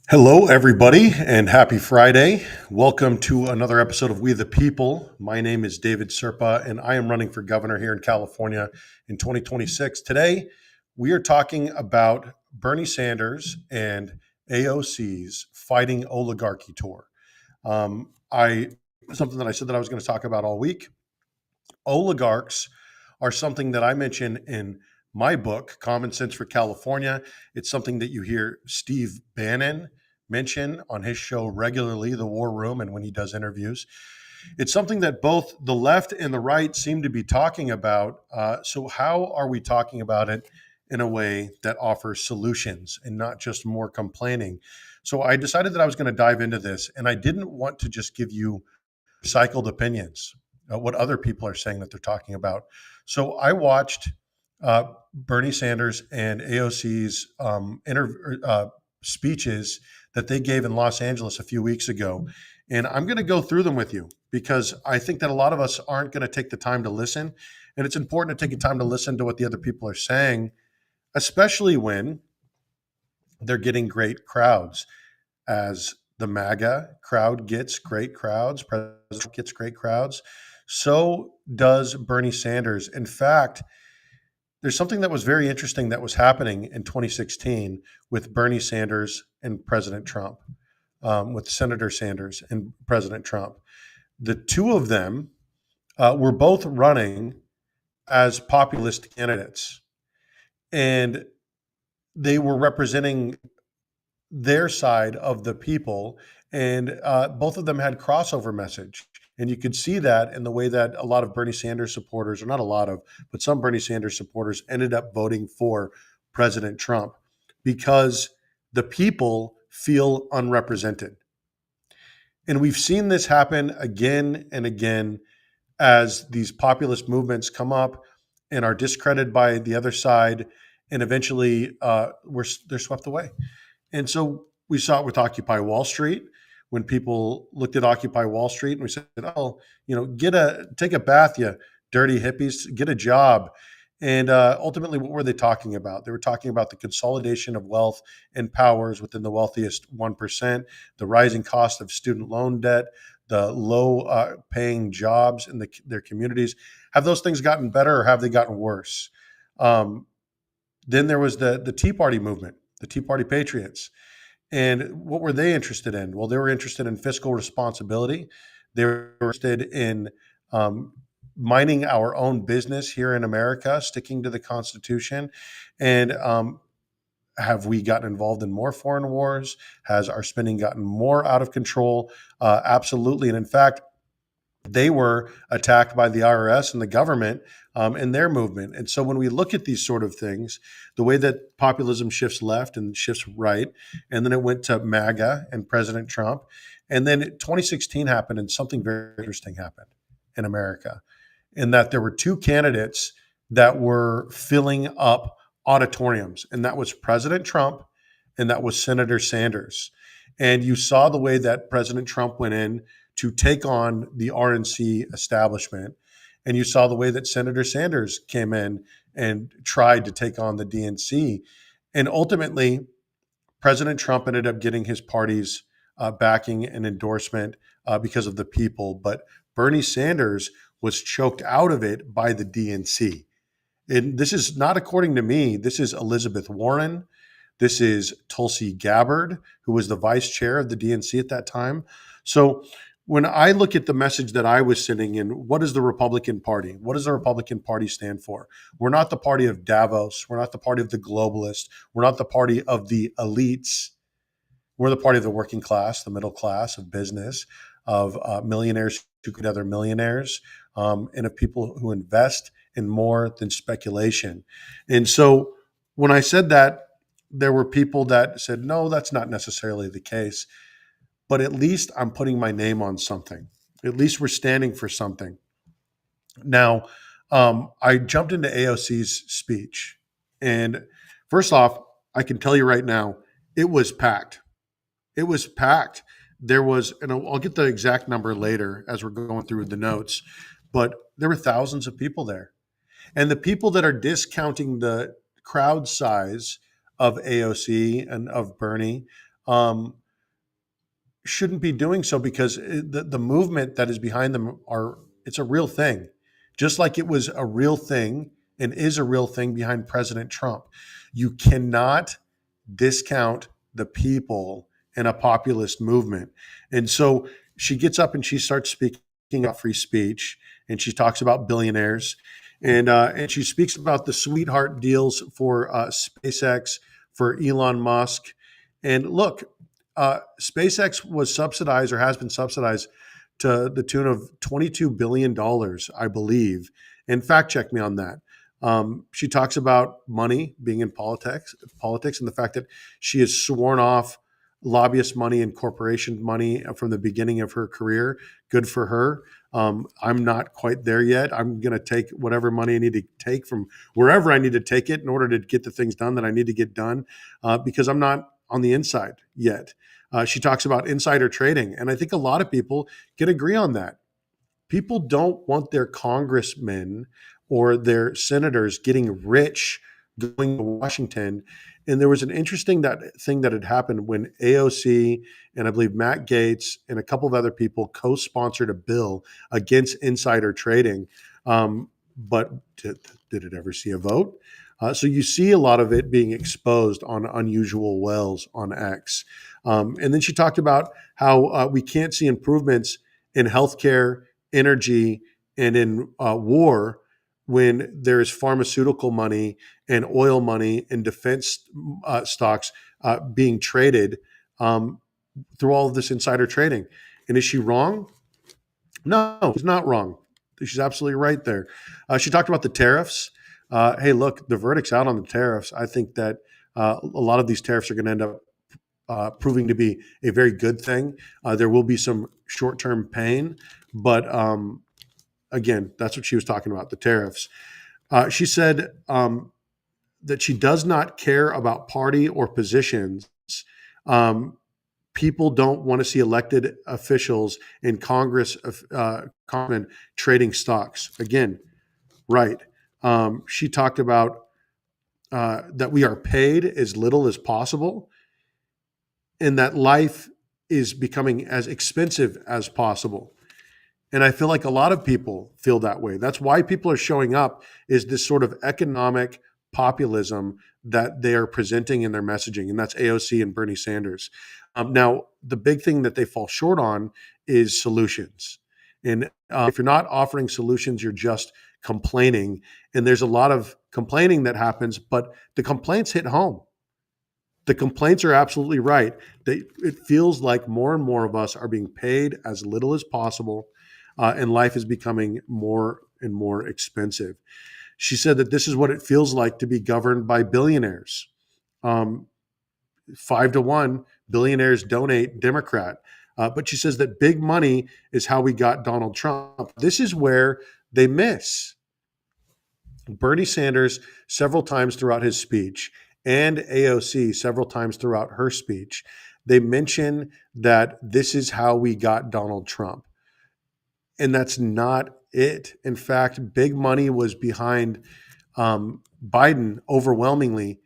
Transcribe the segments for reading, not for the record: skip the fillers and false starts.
Hello, everybody, and happy Friday. Welcome to another episode of We the People. My name is David Serpa, and I am running for governor here in California in 2026. Today, we are talking about Bernie Sanders and AOC's Fighting Oligarchy tour. I Something that I said that I was going to talk about all week. Oligarchs are something that I mention in my book, Common Sense for California. It's something that you hear Steve Bannon mention on his show regularly, The War Room, and when he does interviews. It's something that both the left and the right seem to be talking about. So, how are we talking about it in a way that offers solutions and not just more complaining? So, I decided that I was going to dive into this, and I didn't want to just give you recycled opinions, what other people are saying that they're talking about. So I watched Bernie Sanders and AOC's speeches that they gave in Los Angeles a few weeks ago. And I'm going to go through them with you because I think that a lot of us aren't going to take the time to listen. And it's important to take the time to listen to what the other people are saying, especially when they're getting great crowds. As the MAGA crowd gets great crowds, President gets great crowds, so does Bernie Sanders. In fact, there's something that was very interesting that was happening in 2016 with Bernie Sanders and President Trump, with Senator Sanders and President Trump. The two of them were both running as populist candidates, and they were representing their side of the people, and both of them had crossover message. And you could see that in the way that a lot of Bernie Sanders supporters, or not a lot of, but some Bernie Sanders supporters ended up voting for President Trump because the people feel unrepresented. And we've seen this happen again and again as these populist movements come up and are discredited by the other side, and eventually they're swept away. And so we saw it with Occupy Wall Street when people looked at Occupy Wall Street and we said, "Oh, take a bath, you dirty hippies, get a job." And ultimately, what were they talking about? They were talking about the consolidation of wealth and powers within the wealthiest 1%, the rising cost of student loan debt, the low paying jobs in their communities. Have those things gotten better or have they gotten worse? Um, then there was the Tea Party movement, the Tea Party Patriots. And what were they interested in? Well, they were interested in fiscal responsibility. They were interested in minding our own business here in America, sticking to the Constitution. And have we gotten involved in more foreign wars? Has our spending gotten more out of control? Absolutely. And in fact, they were attacked by the IRS and the government in their movement. And so when we look at these sort of things, the way that populism shifts left and shifts right, and then it went to MAGA and President Trump, and then 2016 happened and something very interesting happened in America, in that there were two candidates that were filling up auditoriums, and that was President Trump and that was Senator Sanders. And you saw the way that President Trump went in to take on the RNC establishment. And you saw the way that Senator Sanders came in and tried to take on the DNC. And ultimately, President Trump ended up getting his party's backing and endorsement because of the people. But Bernie Sanders was choked out of it by the DNC. And this is not according to me. This is Elizabeth Warren. This is Tulsi Gabbard, who was the vice chair of the DNC at that time. So when I look at the message that I was sending in, what is the Republican Party? What does the Republican Party stand for? We're not the party of Davos. We're not the party of the globalists. We're not the party of the elites. We're the party of the working class, the middle class, of business, of millionaires who could other millionaires, and of people who invest in more than speculation. And so when I said that, there were people that said, no, that's not necessarily the case. But at least I'm putting my name on something. At least we're standing for something. Now, I jumped into AOC's speech. And first off, I can tell you right now, it was packed. It was packed. There was, and I'll get the exact number later as we're going through the notes, but there were thousands of people there. And the people that are discounting the crowd size of AOC and of Bernie um, shouldn't be doing so, because the movement that is behind them it's a real thing, just like it was a real thing and is a real thing behind President Trump. You cannot discount the people in a populist movement. And so she gets up and she starts speaking about free speech, and she talks about billionaires, and she speaks about the sweetheart deals for SpaceX, for Elon Musk. And look, SpaceX was subsidized, or has been subsidized, to the tune of $22 billion, I believe. And fact check me on that. She talks about money being in politics, and the fact that she has sworn off lobbyist money and corporation money from the beginning of her career. Good for her. I'm not quite there yet. I'm going to take whatever money I need to take from wherever I need to take it in order to get the things done that I need to get done, because I'm not on the inside yet. She talks about insider trading, and I think a lot of people can agree on that. People don't want their congressmen or their senators getting rich going to Washington. And there was an interesting thing that had happened when AOC and I believe Matt Gaetz and a couple of other people co-sponsored a bill against insider trading. But did it ever see a vote? So you see a lot of it being exposed on unusual wells on X. And then she talked about how we can't see improvements in healthcare, energy, and in war when there is pharmaceutical money and oil money and defense stocks being traded through all of this insider trading. And is she wrong? No, she's not wrong. She's absolutely right there. She talked about the tariffs. Hey, look, the verdict's out on the tariffs. I think that a lot of these tariffs are going to end up proving to be a very good thing. There will be some short-term pain, but again, that's what she was talking about, the tariffs. She said that she does not care about party or positions. People don't want to see elected officials in Congress common trading stocks. Again, right. She talked about that we are paid as little as possible, and that life is becoming as expensive as possible. And I feel like a lot of people feel that way. That's why people are showing up, is this sort of economic populism that they are presenting in their messaging. And that's AOC and Bernie Sanders. Now, the big thing that they fall short on is solutions. And if you're not offering solutions, you're just complaining. And there's a lot of complaining that happens, but the complaints hit home. The complaints are absolutely right. It feels like more and more of us are being paid as little as possible, and life is becoming more and more expensive. She said that this is what it feels like to be governed by billionaires. 5-1, billionaires donate Democrat. But she says that big money is how we got Donald Trump. This is where they miss. Bernie Sanders, several times throughout his speech, and AOC several times throughout her speech, they mention that this is how we got Donald Trump. And that's not it. In fact, big money was behind Biden overwhelmingly.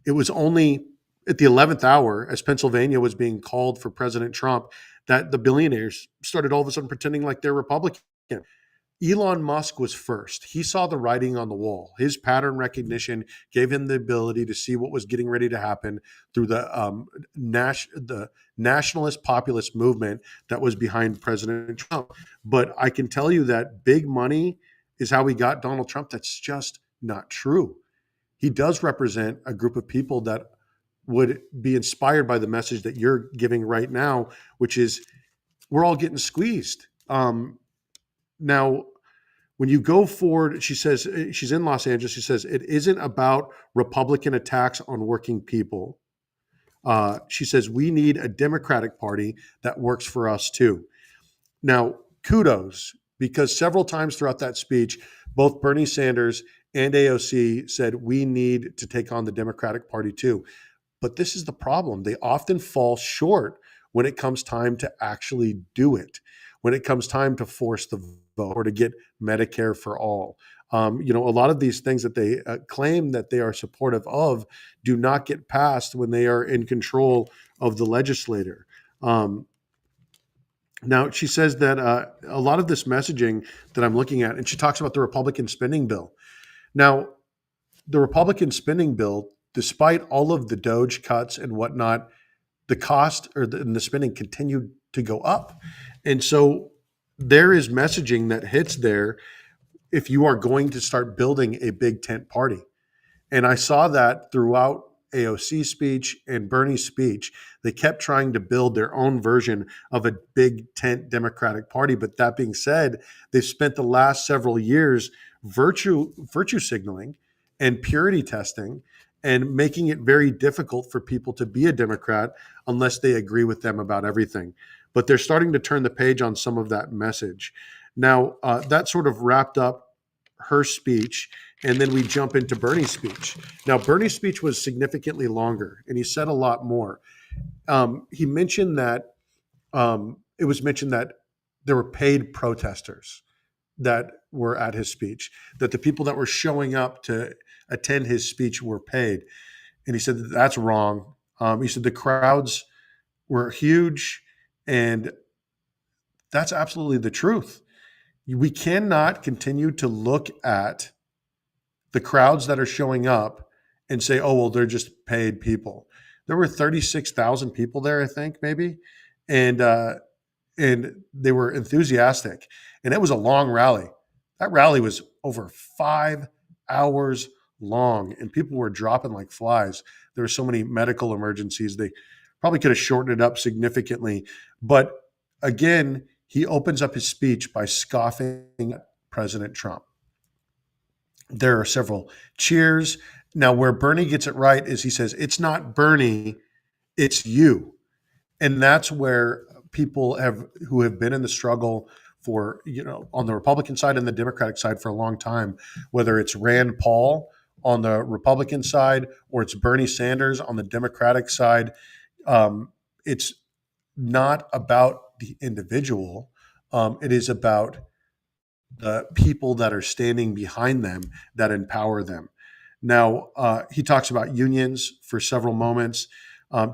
It was only at the 11th hour, as Pennsylvania was being called for President Trump, that the billionaires started all of a sudden pretending like they're Republican. Elon Musk was first. He saw the writing on the wall. His pattern recognition gave him the ability to see what was getting ready to happen through the nationalist populist movement that was behind President Trump. But I can tell you that big money is how we got Donald Trump. That's just not true. He does represent a group of people that would be inspired by the message that you're giving right now, which is we're all getting squeezed. Now, when you go forward, she says, she's in Los Angeles. She says, it isn't about Republican attacks on working people. She says, we need a Democratic Party that works for us too. Now, kudos, because several times throughout that speech, both Bernie Sanders and AOC said, we need to take on the Democratic Party too. But this is the problem. They often fall short when it comes time to actually do it, when it comes time to force the vote or to get Medicare for all. A lot of these things that they claim that they are supportive of do not get passed when they are in control of the legislator. Um, Now, she says that a lot of this messaging that I'm looking at, and she talks about the Republican spending bill. Now, the Republican spending bill, despite all of the Doge cuts and whatnot, the cost and the spending continued to go up. And so there is messaging that hits there if you are going to start building a big tent party. And I saw that throughout AOC's speech and Bernie's speech. They kept trying to build their own version of a big tent Democratic Party. But that being said, they've spent the last several years virtue signaling and purity testing and making it very difficult for people to be a Democrat unless they agree with them about everything. But they're starting to turn the page on some of that message. Now, that sort of wrapped up her speech, and then we jump into Bernie's speech. Now, Bernie's speech was significantly longer, and he said a lot more. He mentioned that it was mentioned that there were paid protesters that were at his speech, that the people that were showing up to attend his speech were paid. And he said that that's wrong. He said the crowds were huge, and that's absolutely the truth. We cannot continue to look at the crowds that are showing up and say, oh, well, they're just paid people. There were 36,000 people there, I think, maybe. And they were enthusiastic. And it was a long rally. That rally was over 5 hours long, and people were dropping like flies. There were so many medical emergencies. They probably could have shortened it up significantly. But again, he opens up his speech by scoffing at President Trump. There are several cheers. Now, where Bernie gets it right is he says, it's not Bernie, it's you. And that's where people who have been in the struggle for, on the Republican side and the Democratic side for a long time, whether it's Rand Paul on the Republican side or it's Bernie Sanders on the Democratic side, it's not about the individual. It is about the people that are standing behind them that empower them. Now, he talks about unions for several moments,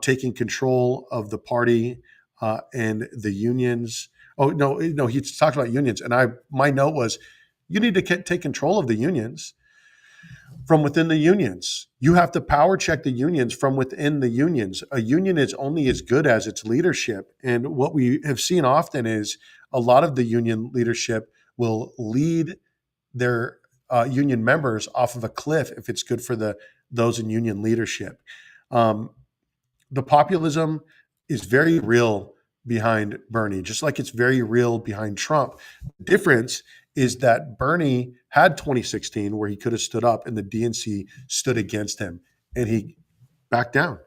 taking control of the party and the unions. Oh, no, he talked about unions. And my note was, you need to take control of the unions from within the unions. You have to power check the unions from within the unions. A union is only as good as its leadership. And what we have seen often is a lot of the union leadership will lead their union members off of a cliff if it's good for those in union leadership. The populism is very real behind Bernie, just like it's very real behind Trump. The difference is that Bernie had 2016 where he could have stood up and the DNC stood against him and he backed down.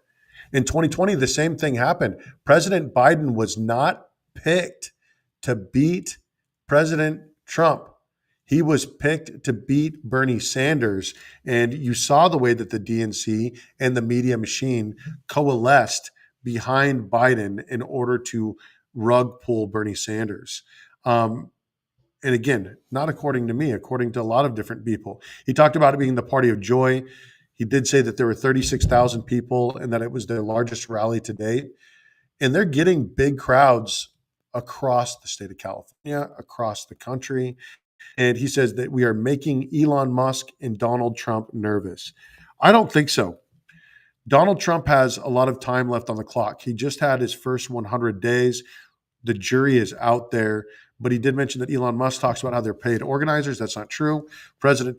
In 2020, the same thing happened. President Biden was not picked to beat President Trump. He was picked to beat Bernie Sanders. And you saw the way that the DNC and the media machine coalesced behind Biden in order to rug pull Bernie Sanders. And again, not according to me, according to a lot of different people. He talked about it being the party of joy. He did say that there were 36,000 people and that it was their largest rally to date. And they're getting big crowds across the state of California, across the country. And he says that we are making Elon Musk and Donald Trump nervous. I don't think so. Donald Trump has a lot of time left on the clock. He just had his first 100 days. The jury is out there. But he did mention that Elon Musk talks about how they're paid organizers. That's not true. President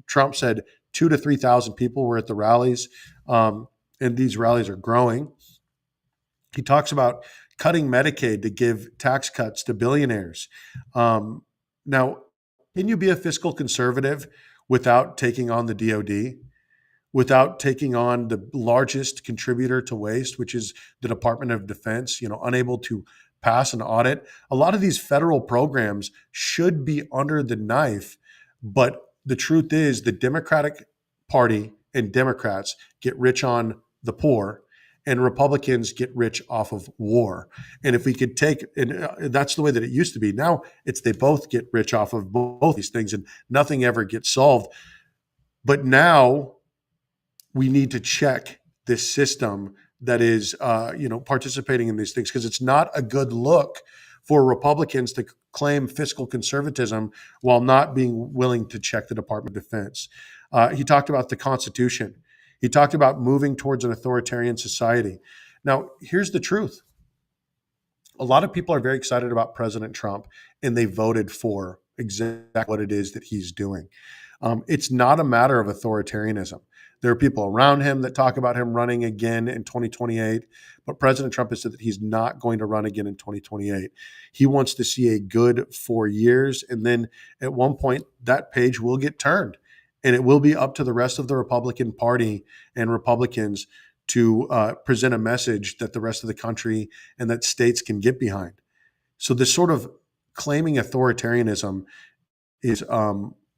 Trump said 2,000 to 3,000 people were at the rallies, and these rallies are growing. He talks about cutting Medicaid to give tax cuts to billionaires. Now, can you be a fiscal conservative without taking on the DOD, without taking on the largest contributor to waste, which is the Department of Defense, unable to pass an audit? A lot of these federal programs should be under the knife, but the truth is the Democratic Party and Democrats get rich on the poor, and Republicans get rich off of war. And if we could take, and that's the way that it used to be. Now it's they both get rich off of both these things, and nothing ever gets solved. But now we need to check this system that is, participating in these things, because it's not a good look for Republicans to claim fiscal conservatism while not being willing to check the Department of Defense. He talked about the Constitution. He talked about moving towards an authoritarian society. Now, here's the truth. A lot of people are very excited about President Trump, and they voted for exactly what it is that he's doing. It's not a matter of authoritarianism. There are people around him that talk about him running again in 2028, but President Trump has said that he's not going to run again in 2028. He wants to see a good 4 years, and then at one point that page will get turned, and it will be up to the rest of the Republican Party and Republicans to present a message that the rest of the country and that states can get behind. So this sort of claiming authoritarianism is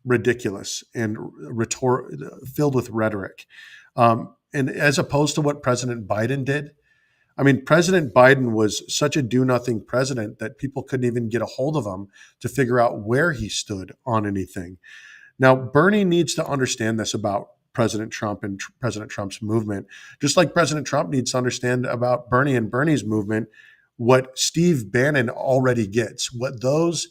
ridiculous and filled with rhetoric. And as opposed to what President Biden did, I mean, President Biden was such a do-nothing president that people couldn't even get a hold of him to figure out where he stood on anything. Now, Bernie needs to understand this about President Trump and President Trump's movement, just like President Trump needs to understand about Bernie and Bernie's movement, what Steve Bannon already gets, what those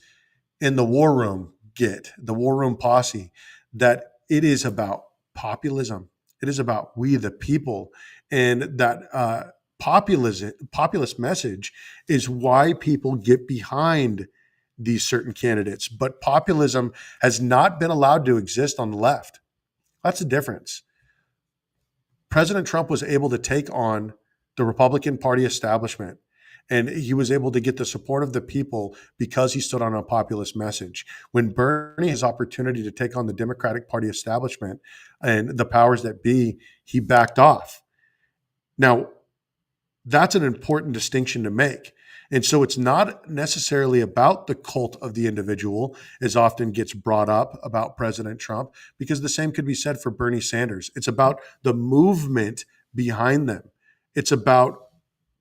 in the War Room get, the War Room Posse, that it is about populism. It is about we the people. And that populist message is why people get behind these certain candidates. But populism has not been allowed to exist on the left. That's the difference. President Trump was able to take on the Republican Party establishment, and he was able to get the support of the people because he stood on a populist message. When Bernie has opportunity to take on the Democratic Party establishment and the powers that be, he backed off. Now, that's an important distinction to make. And so it's not necessarily about the cult of the individual, as often gets brought up about President Trump, because the same could be said for Bernie Sanders. It's about the movement behind them. It's about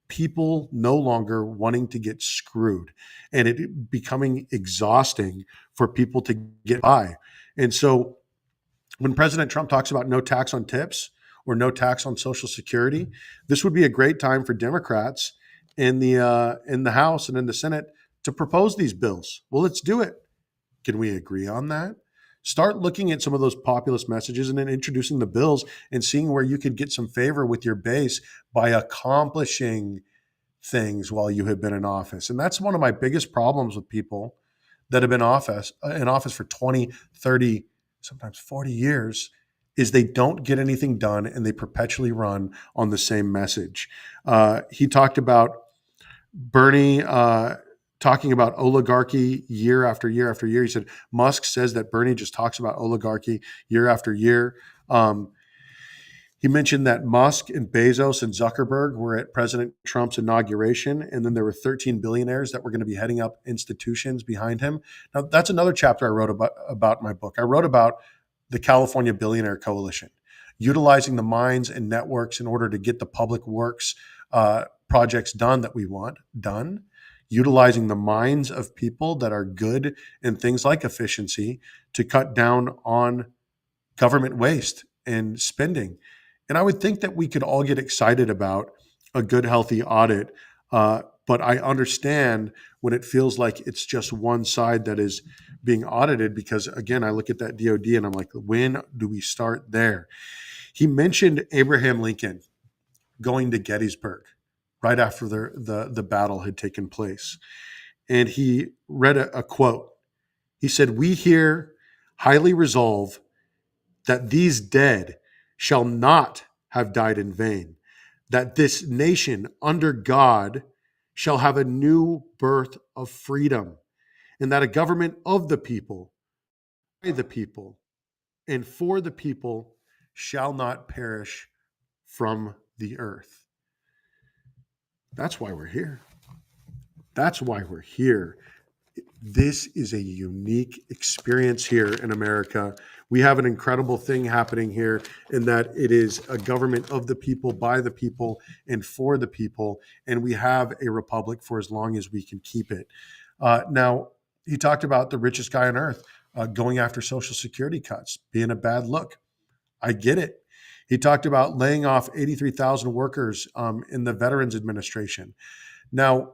people no longer wanting to get screwed and it becoming exhausting for people to get by. And so when President Trump talks about no tax on tips or no tax on Social Security, this would be a great time for Democrats in the House and in the Senate to propose these bills. Well, let's do it. Can we agree on that? Start looking at some of those populist messages and then introducing the bills and seeing where you could get some favor with your base by accomplishing things while you have been in office. And that's one of my biggest problems with people that have been in office for 20, 30, sometimes 40 years, is they don't get anything done and they perpetually run on the same message. He talked about Bernie talking about oligarchy year after year after year. He said Musk says that Bernie just talks about oligarchy year after year. He mentioned that Musk and Bezos and Zuckerberg were at President Trump's inauguration, and then there were 13 billionaires that were going to be heading up institutions behind him. Now, that's another chapter I wrote about in my book. I wrote about the California Billionaire Coalition, utilizing the minds and networks in order to get the public works projects done that we want done, utilizing the minds of people that are good in things like efficiency to cut down on government waste and spending. And I would think that we could all get excited about a good, healthy audit. But I understand when it feels like it's just one side that is being audited, because, again, I look at that DOD and I'm like, when do we start there? He mentioned Abraham Lincoln going to Gettysburg right after the battle had taken place. And he read a quote. He said, "We here highly resolve that these dead shall not have died in vain, that this nation under God shall have a new birth of freedom, and that a government of the people, by the people, and for the people shall not perish from the earth." That's why we're here. That's why we're here. This is a unique experience here in America. We have an incredible thing happening here in that it is a government of the people, by the people, and for the people. And we have a republic for as long as we can keep it. Now, he talked about the richest guy on earth going after Social Security cuts, being a bad look. I get it. He talked about laying off 83,000 workers in the Veterans Administration. Now,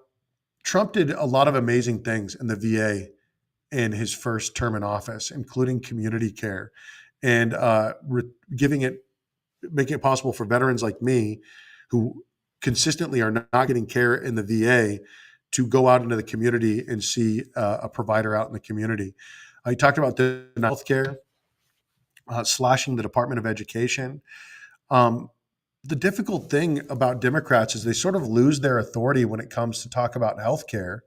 Trump did a lot of amazing things in the VA in his first term in office, including community care and giving it, making it possible for veterans like me who consistently are not getting care in the VA to go out into the community and see a provider out in the community. He talked about the healthcare, slashing the Department of Education. Um, the difficult thing about Democrats is they sort of lose their authority when it comes to talk about healthcare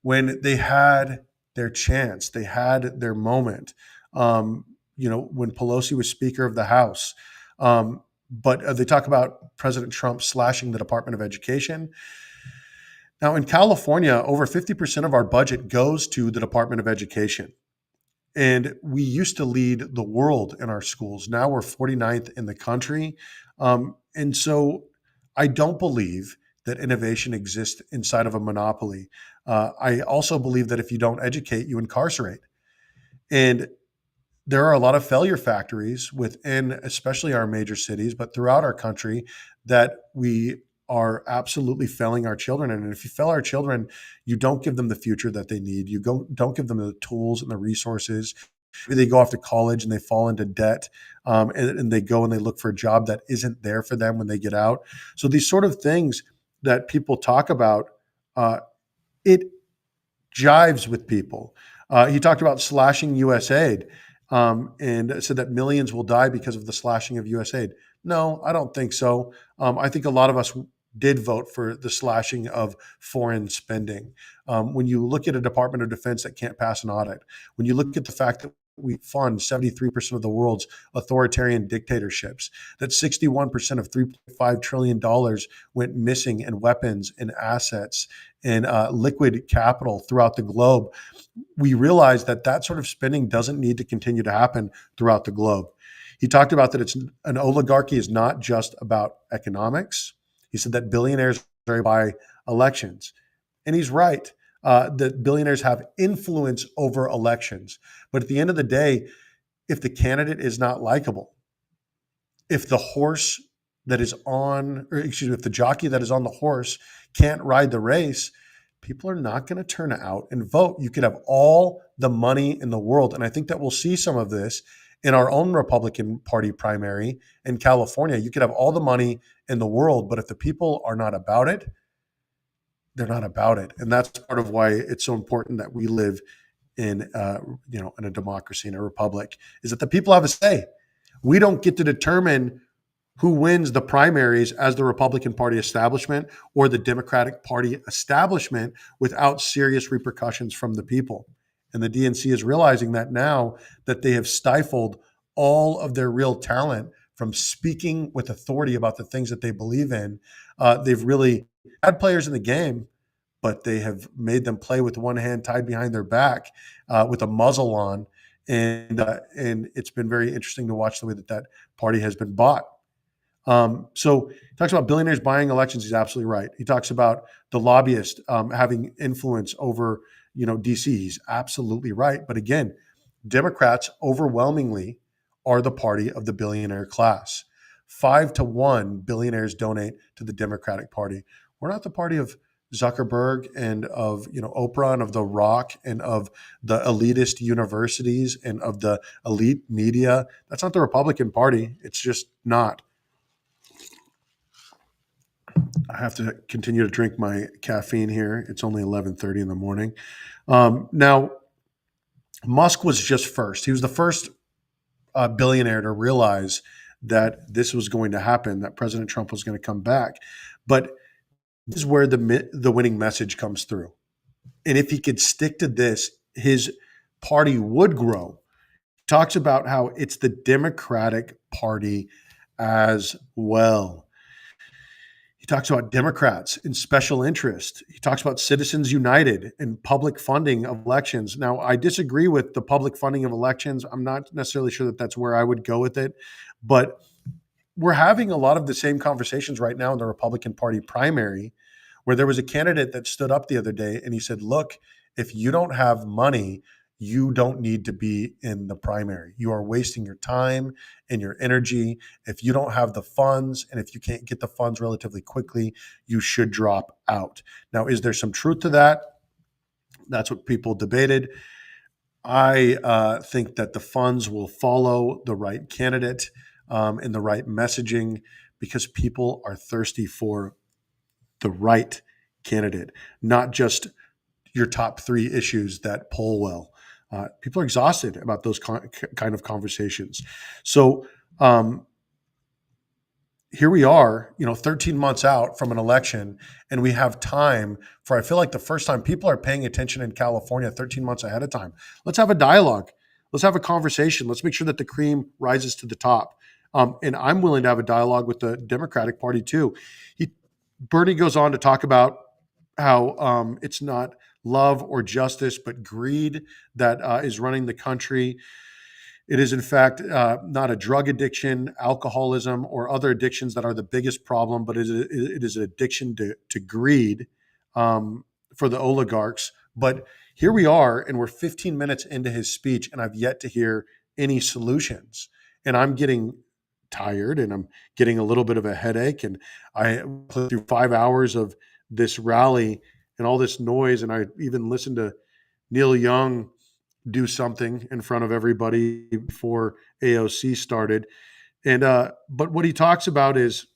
when they had their chance, they had their moment. When Pelosi was Speaker of the House. But they talk about President Trump slashing the Department of Education. Now, in California, over 50% of our budget goes to the Department of Education. And we used to lead the world in our schools. Now we're 49th in the country. And so I don't believe that innovation exists inside of a monopoly. I also believe that if you don't educate, you incarcerate. And there are a lot of failure factories within, especially our major cities, but throughout our country that we are absolutely failing our children. And if you fail our children, you don't give them the future that they need. Don't give them the tools and the resources. They go off to college and they fall into debt, and they go and they look for a job that isn't there for them when they get out. So these sort of things that people talk about, it jives with people. He talked about slashing U.S. aid and said that millions will die because of the slashing of U.S. aid. No, I don't think so. I think a lot of us did vote for the slashing of foreign spending. When you look at a Department of Defense that can't pass an audit, when you look at the fact that we fund 73% of the world's authoritarian dictatorships, that 61% of $3.5 trillion went missing in weapons and assets and liquid capital throughout the globe, we realize that that sort of spending doesn't need to continue to happen throughout the globe. He talked about that an oligarchy is not just about economics. He said that billionaires buy elections. And he's right that billionaires have influence over elections. But at the end of the day, if the candidate is not likable, if the horse that is on, or excuse me, if the jockey that is on the horse can't ride the race, people are not going to turn out and vote. You could have all the money in the world. And I think that we'll see some of this in our own Republican Party primary in California. You could have all the money in the world, but if the people are not about it, they're not about it. And that's part of why it's so important that we live in, in a democracy, in a republic, is that the people have a say. We don't get to determine who wins the primaries as the Republican Party establishment or the Democratic Party establishment without serious repercussions from the people. And the DNC is realizing that now, that they have stifled all of their real talent from speaking with authority about the things that they believe in. They've really had players in the game, but they have made them play with one hand tied behind their back with a muzzle on. And it's been very interesting to watch the way that party has been bought. So he talks about billionaires buying elections. He's absolutely right. He talks about the lobbyist having influence over, DC. He's absolutely right. But again, Democrats overwhelmingly are the party of the billionaire class. 5-1 billionaires donate to the Democratic Party. We're not the party of Zuckerberg and of Oprah and of The Rock and of the elitist universities and of the elite media. That's not the Republican Party. It's just not. I have to continue to drink my caffeine here. It's only 11:30 in the morning. Now, Musk was just first. He was the first billionaire to realize that this was going to happen, that President Trump was going to come back. But this is where the winning message comes through. And if he could stick to this, his party would grow. He talks about how it's the Democratic Party as well. He He talks about Democrats and special interest. He talks about Citizens United and public funding of elections. Now, I disagree with the public funding of elections. I'm not necessarily sure that that's where I would go with it, but we're having a lot of the same conversations right now in the Republican Party primary, where there was a candidate that stood up the other day and he said, look, if you don't have money, you don't need to be in the primary. You are wasting your time and your energy. If you don't have the funds and if you can't get the funds relatively quickly, you should drop out. Now, is there some truth to that? That's what people debated. I think that the funds will follow the right candidate and the right messaging because people are thirsty for the right candidate, not just your top three issues that poll well. People are exhausted about those kind of conversations. So here we are, 13 months out from an election, and we have time for, I feel like the first time people are paying attention in California 13 months ahead of time. Let's have a dialogue. Let's have a conversation. Let's make sure that the cream rises to the top. And I'm willing to have a dialogue with the Democratic Party too. Bernie goes on to talk about how it's not love or justice, but greed that is running the country. It is, in fact, not a drug addiction, alcoholism, or other addictions that are the biggest problem, but it is an addiction to greed for the oligarchs. But here we are, and we're 15 minutes into his speech, and I've yet to hear any solutions. And I'm getting tired, and I'm getting a little bit of a headache. And I put through 5 hours of this rally and all this noise, and I even listened to Neil Young do something in front of everybody before AOC started. And but what he talks about is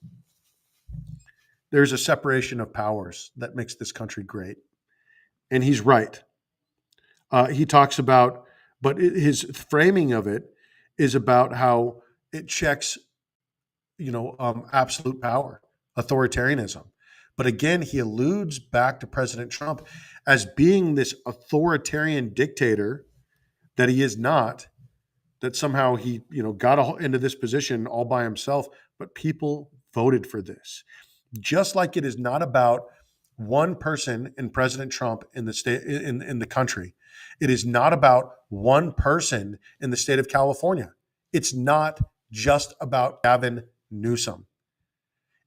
there's a separation of powers that makes this country great. And he's right. He talks about, but his framing of it is about how it checks, absolute power, authoritarianism. But again, he alludes back to President Trump as being this authoritarian dictator that he is not, that somehow he, got into this position all by himself, but people voted for this. Just like it is not about one person in President Trump in the state, in the country. It is not about one person in the state of California. It's not just about Gavin Newsom.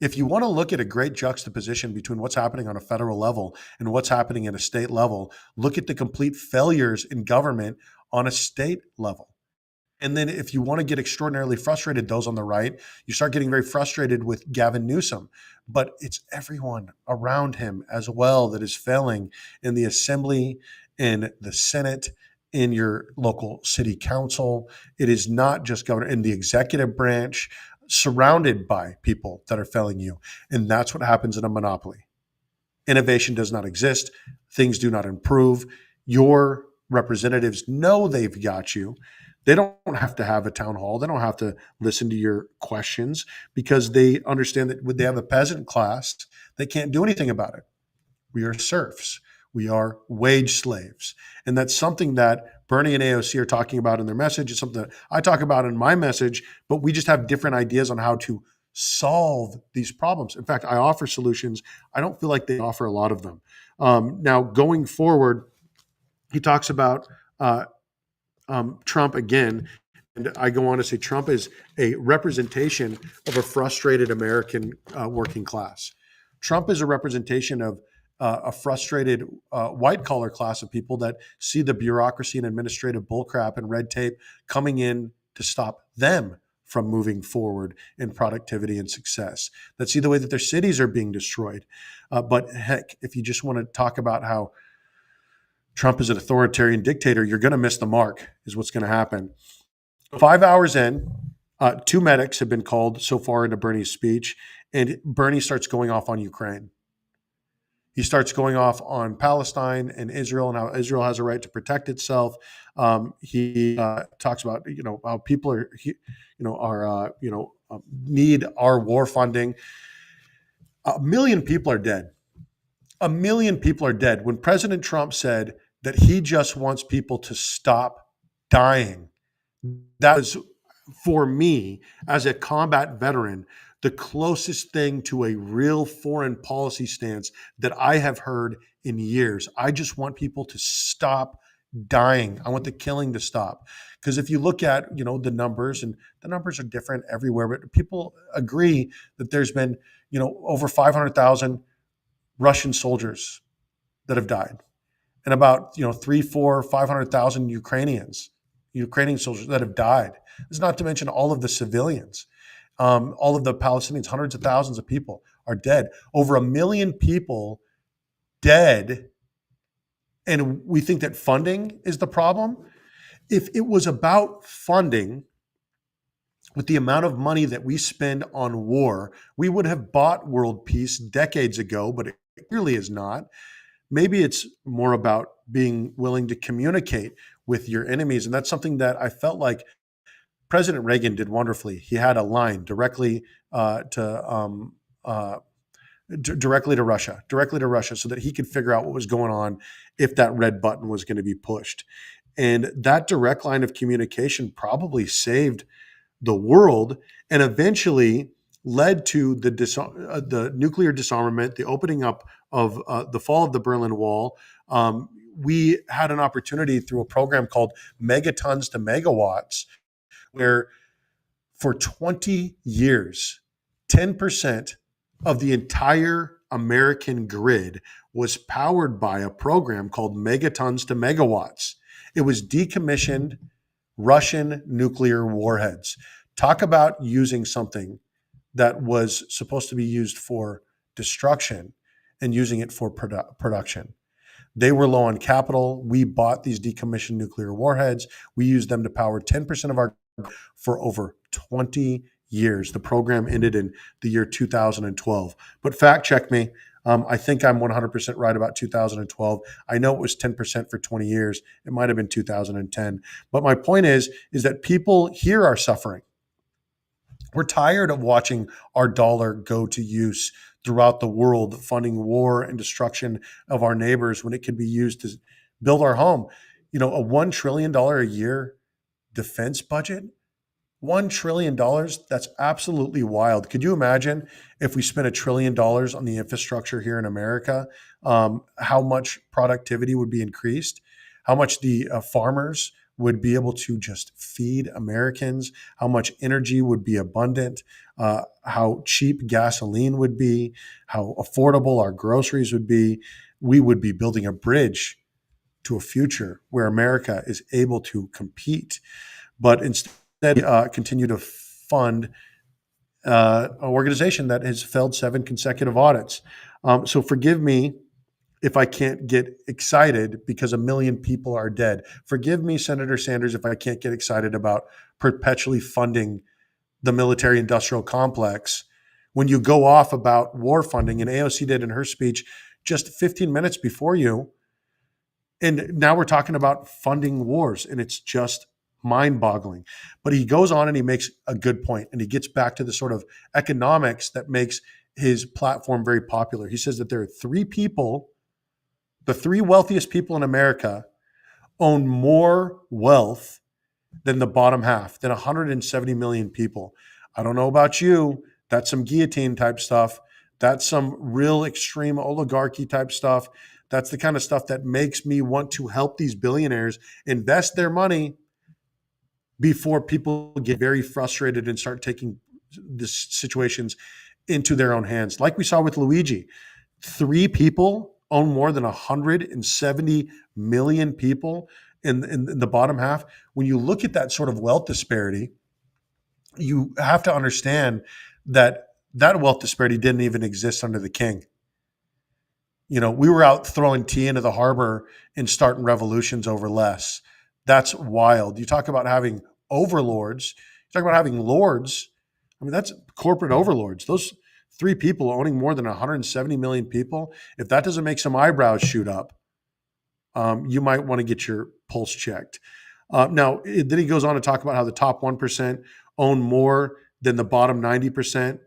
If you want to look at a great juxtaposition between what's happening on a federal level and what's happening at a state level, look at the complete failures in government on a state level. And then if you want to get extraordinarily frustrated, those on the right, you start getting very frustrated with Gavin Newsom. But it's everyone around him as well that is failing in the assembly, in the Senate, in your local city council. It is not just governor, in the executive branch, surrounded by people that are failing you. And that's what happens in a monopoly. Innovation does not exist. Things do not improve. Your representatives know they've got you. They don't have to have a town hall. They don't have to listen to your questions because they understand that when they have a peasant class, they can't do anything about it. We are serfs. We are wage slaves. And that's something that Bernie and AOC are talking about in their message. It's something that I talk about in my message, but we just have different ideas on how to solve these problems. In fact, I offer solutions. I don't feel like they offer a lot of them. Now, going forward, he talks about Trump again. And I go on to say Trump is a representation of a frustrated American working class. Trump is a representation of a frustrated white-collar class of people that see the bureaucracy and administrative bullcrap and red tape coming in to stop them from moving forward in productivity and success, that see the way that their cities are being destroyed. But heck, if you just want to talk about how Trump is an authoritarian dictator, you're going to miss the mark, is what's going to happen. 5 hours in, 2 medics have been called so far into Bernie's speech, and Bernie starts going off on Ukraine. He starts going off on Palestine and Israel and how Israel has a right to protect itself. He talks about how people are need our war funding. 1 million people are dead. 1 million people are dead. When President Trump said that he just wants people to stop dying, that was, for me as a combat veteran, the closest thing to a real foreign policy stance that I have heard in years. I just want people to stop dying. I want the killing to stop. Because if you look at, the numbers, and the numbers are different everywhere, but people agree that there's been, over 500,000 Russian soldiers that have died, and about, 3, 4, 500,000 Ukrainian soldiers that have died. This is not to mention all of the civilians. All of the Palestinians, hundreds of thousands of people are dead. Over 1 million people dead. And we think that funding is the problem. If it was about funding, with the amount of money that we spend on war, we would have bought world peace decades ago, but it clearly is not. Maybe it's more about being willing to communicate with your enemies. And that's something that I felt like President Reagan did wonderfully. He had a line directly directly to Russia, so that he could figure out what was going on if that red button was going to be pushed. And that direct line of communication probably saved the world and eventually led to the nuclear disarmament, the opening up of the fall of the Berlin Wall. We had an opportunity through a program called Megatons to Megawatts, where for 20 years, 10% of the entire American grid was powered by a program called Megatons to Megawatts. It was decommissioned Russian nuclear warheads. Talk about using something that was supposed to be used for destruction and using it for production. They were low on capital. We bought these decommissioned nuclear warheads. We used them to power 10% of our for over 20 years. The program ended in the year 2012. But fact check me. I think I'm 100% right about 2012. I know it was 10% for 20 years. It might have been 2010. But my point is that people here are suffering. We're tired of watching our dollar go to use throughout the world, funding war and destruction of our neighbors when it could be used to build our home. A $1 trillion a year defense budget, $1 trillion, that's absolutely wild. Could you imagine if we spent $1 trillion on the infrastructure here in America, how much productivity would be increased, how much the farmers would be able to just feed Americans, how much energy would be abundant, how cheap gasoline would be, how affordable our groceries would be. We would be building a bridge to a future where America is able to compete. But instead, continue to fund an organization that has failed 7 consecutive audits. So forgive me if I can't get excited because 1 million people are dead. Forgive me, Senator Sanders, if I can't get excited about perpetually funding the military-industrial complex when you go off about war funding, and AOC did in her speech just 15 minutes before you. And now we're talking about funding wars, and it's just mind-boggling. But he goes on and he makes a good point, and he gets back to the sort of economics that makes his platform very popular. He says that there are 3 people, the 3 wealthiest people in America own more wealth than the bottom half, than 170 million people. I don't know about you. That's some guillotine type stuff. That's some real extreme oligarchy type stuff. That's the kind of stuff that makes me want to help these billionaires invest their money before people get very frustrated and start taking the situations into their own hands. Like we saw with Luigi, 3 people own more than 170 million people in the bottom half. When you look at that sort of wealth disparity, you have to understand that wealth disparity didn't even exist under the king. We were out throwing tea into the harbor and starting revolutions over less. That's wild. You talk about having overlords. You talk about having lords. I mean, that's corporate overlords. Those 3 people owning more than 170 million people. If that doesn't make some eyebrows shoot up, you might want to get your pulse checked. Now, then he goes on to talk about how the top 1% own more than the bottom 90%,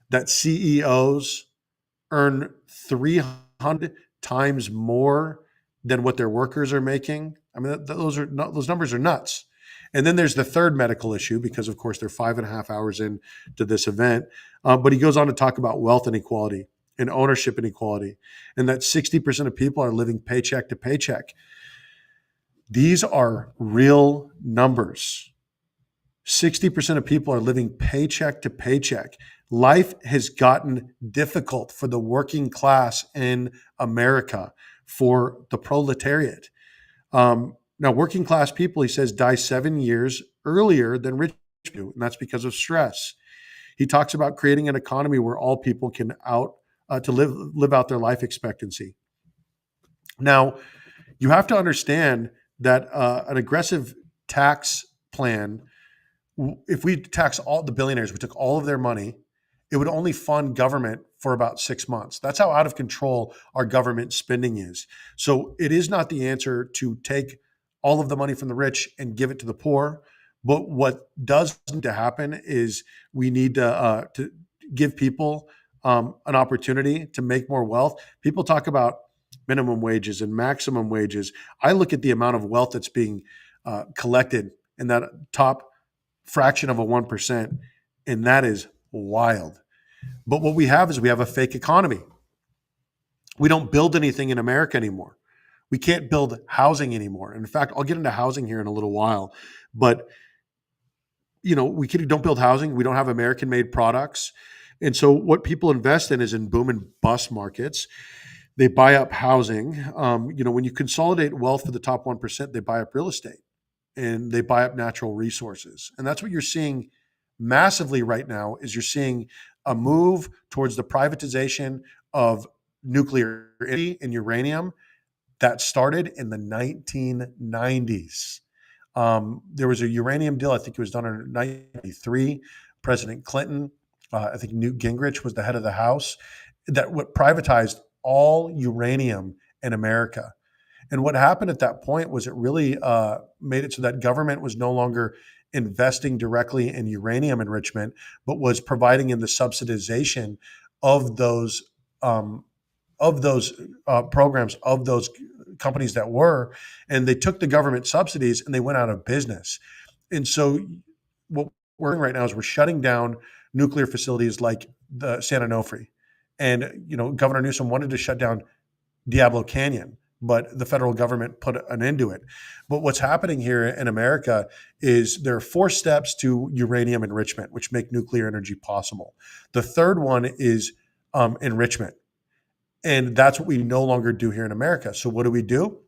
that CEOs earn 300 times more than what their workers are making. I mean, those numbers are nuts. And then there's the third medical issue, because of course they're 5.5 hours into this event. But he goes on to talk about wealth inequality and ownership inequality, and that 60% of people are living paycheck to paycheck. These are real numbers. 60% of people are living paycheck to paycheck. Life has gotten difficult for the working class in America, for the proletariat. Now, working class people, he says, die 7 years earlier than rich people, and that's because of stress. He talks about creating an economy where all people can live out their life expectancy. Now, you have to understand that an aggressive tax plan, if we tax all the billionaires, we took all of their money, it would only fund government for about 6 months. That's how out of control our government spending is. So it is not the answer to take all of the money from the rich and give it to the poor. But what does need to happen is we need to give people an opportunity to make more wealth. People talk about minimum wages and maximum wages. I look at the amount of wealth that's being collected in that top fraction of a 1%, and that is wild. But what we have is we have a fake economy. We don't build anything in America anymore. We can't build housing anymore. In fact, I'll get into housing here in a little while, but we don't build housing. We don't have American-made products. And so what people invest in is in boom and bust markets. They buy up housing. When you consolidate wealth for the top 1%, they buy up real estate and they buy up natural resources. And that's what you're seeing massively right now, is you're seeing a move towards the privatization of nuclear energy and uranium that started in the 1990s. There was a uranium deal, I think it was done in 1993. President Clinton, I think Newt Gingrich was the head of the House, that privatized all uranium in America. And what happened at that point was it really made it so that government was no longer investing directly in uranium enrichment, but was providing in the subsidization of those programs, of those companies that were, and they took the government subsidies and they went out of business. And so what we're doing right now is we're shutting down nuclear facilities like the San Onofre. And, Governor Newsom wanted to shut down Diablo Canyon, but the federal government put an end to it. But what's happening here in America is there are 4 steps to uranium enrichment, which make nuclear energy possible. The third one is enrichment. And that's what we no longer do here in America. So what do?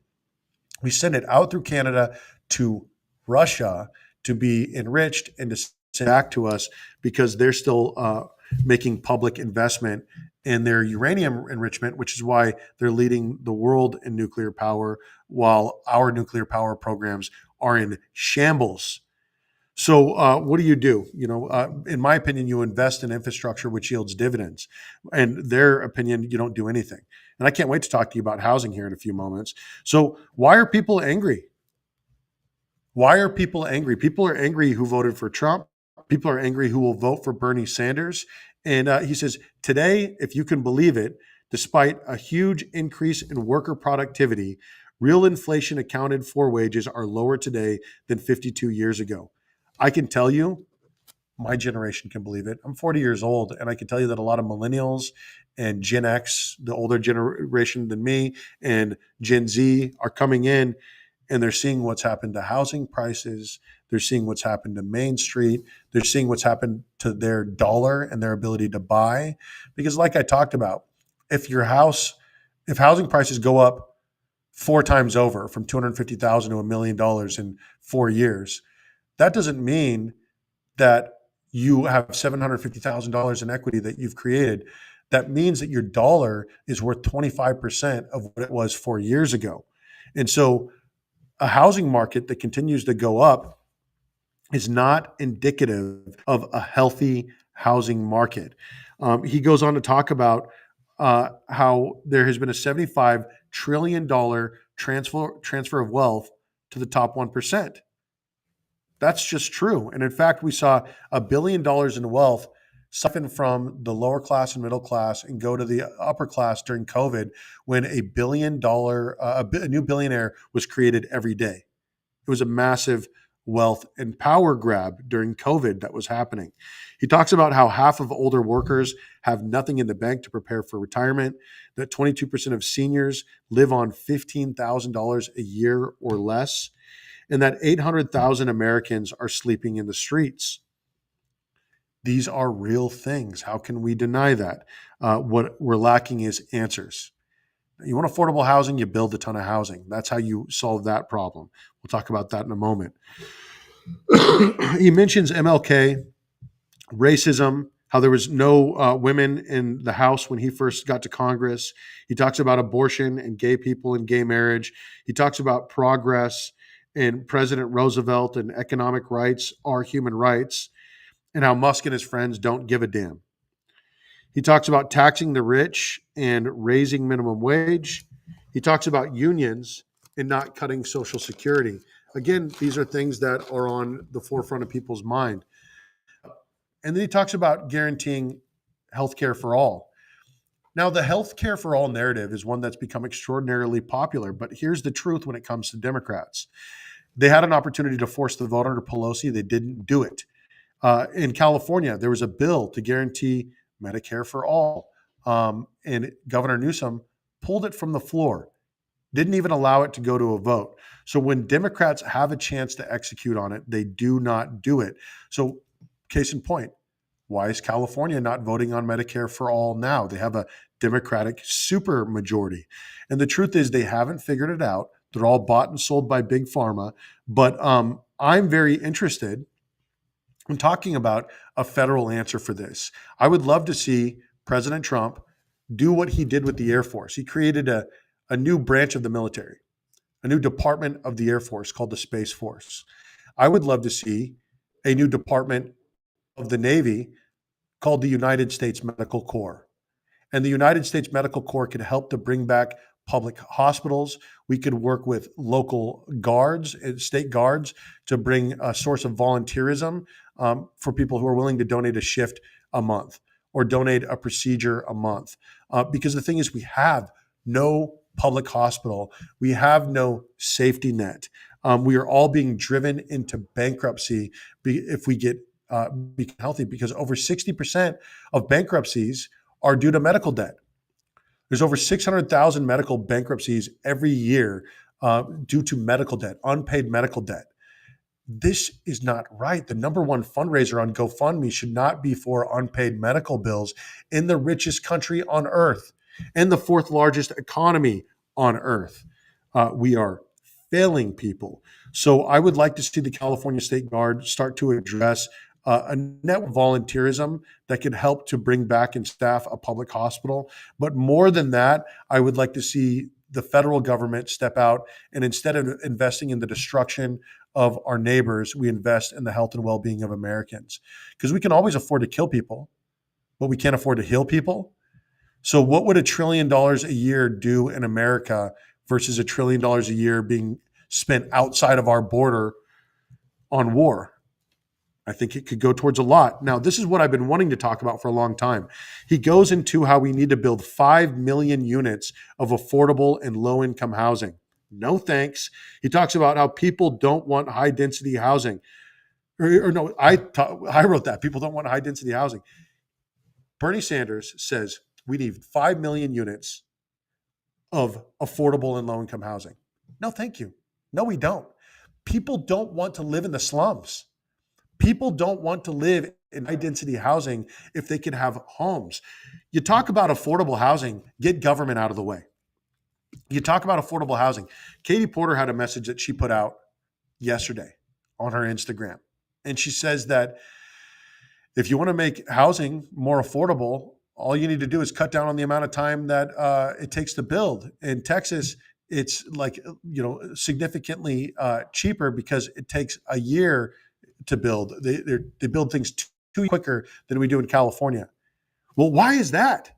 We send it out through Canada to Russia to be enriched and to send back to us, because they're still making public investment in their uranium enrichment, which is why they're leading the world in nuclear power, while our nuclear power programs are in shambles. So what do? In my opinion, you invest in infrastructure which yields dividends. In their opinion, you don't do anything. And I can't wait to talk to you about housing here in a few moments. So why are people angry? Why are people angry? People are angry who voted for Trump. People are angry who will vote for Bernie Sanders. And he says, today, if you can believe it, despite a huge increase in worker productivity, real inflation accounted for wages are lower today than 52 years ago. I can tell you, my generation can believe it. I'm 40 years old, and I can tell you that a lot of millennials and Gen X, the older generation than me, and Gen Z are coming in, and they're seeing what's happened to housing prices. They're seeing what's happened to Main Street. They're seeing what's happened to their dollar and their ability to buy. Because like I talked about, if housing prices go up 4 times over, from $250,000 to $1 million in 4 years, that doesn't mean that you have $750,000 in equity that you've created. That means that your dollar is worth 25% of what it was 4 years ago. And so a housing market that continues to go up is not indicative of a healthy housing market. He goes on to talk about how there has been a $75 trillion transfer of wealth to the top 1%. That's just true. And in fact, we saw $1 billion in wealth siphon from the lower class and middle class and go to the upper class during COVID, when a new billionaire was created every day. It was a massive wealth, and power grab during COVID that was happening. He talks about how half of older workers have nothing in the bank to prepare for retirement, that 22% of seniors live on $15,000 a year or less, and that 800,000 Americans are sleeping in the streets. These are real things. How can we deny that? What we're lacking is answers. You want affordable housing, you build a ton of housing. That's how you solve that problem. We'll talk about that in a moment. He mentions MLK, racism, how there was no women in the House when he first got to Congress. He talks about abortion and gay people and gay marriage. He talks about progress and President Roosevelt and economic rights are human rights, and how Musk and his friends don't give a damn. He talks about taxing the rich and raising minimum wage. He talks about unions and not cutting Social Security. Again, these are things that are on the forefront of people's mind. And then he talks about guaranteeing healthcare for all. Now, the healthcare for all narrative is one that's become extraordinarily popular, but here's the truth when it comes to Democrats. They had an opportunity to force the vote under Pelosi. They didn't do it. In California, there was a bill to guarantee Medicare for all. And Governor Newsom pulled it from the floor, didn't even allow it to go to a vote. So when Democrats have a chance to execute on it, they do not do it. So case in point, why is California not voting on Medicare for all now? They have a Democratic super majority. And the truth is they haven't figured it out. They're all bought and sold by big pharma. But I'm very interested in talking about a federal answer for this. I would love to see President Trump do what he did with the Air Force. He created a new branch of the military, a new department of the Air Force called the Space Force. I would love to see a new department of the Navy called the United States Medical Corps. And the United States Medical Corps could help to bring back public hospitals. We could work with local guards, state guards, to bring a source of volunteerism for people who are willing to donate a shift a month or donate a procedure a month. Because the thing is, we have no public hospital. We have no safety net. We are all being driven into bankruptcy if we get become healthy, because over 60% of bankruptcies are due to medical debt. There's over 600,000 medical bankruptcies every year due to medical debt, unpaid medical debt. This is not right. The number one fundraiser on GoFundMe should not be for unpaid medical bills in the richest country on earth and the fourth largest economy on earth. We are failing people. So I would like to see the California State Guard start to address a network of volunteerism that could help to bring back and staff a public hospital. But more than that, I would like to see the federal government step out, and instead of investing in the destruction of our neighbors, we invest in the health and well-being of Americans. Because we can always afford to kill people, but we can't afford to heal people. So what would $1 trillion a year do in America versus $1 trillion a year being spent outside of our border on war? I think it could go towards a lot. Now, this is what I've been wanting to talk about for a long time. He goes into how we need to build 5 million units of affordable and low-income housing. No thanks. He talks about how people don't want high-density housing. I wrote that. People don't want high-density housing. Bernie Sanders says we need 5 million units of affordable and low-income housing. No, thank you. No, we don't. People don't want to live in the slums. People don't want to live in high-density housing if they can have homes. You talk about affordable housing, get government out of the way. You talk about affordable housing. Katie Porter had a message that she put out yesterday on her Instagram. And she says that if you want to make housing more affordable, all you need to do is cut down on the amount of time that it takes to build. In Texas, it's significantly cheaper because it takes a year to build. They build things too quicker than we do in California. Well, why is that?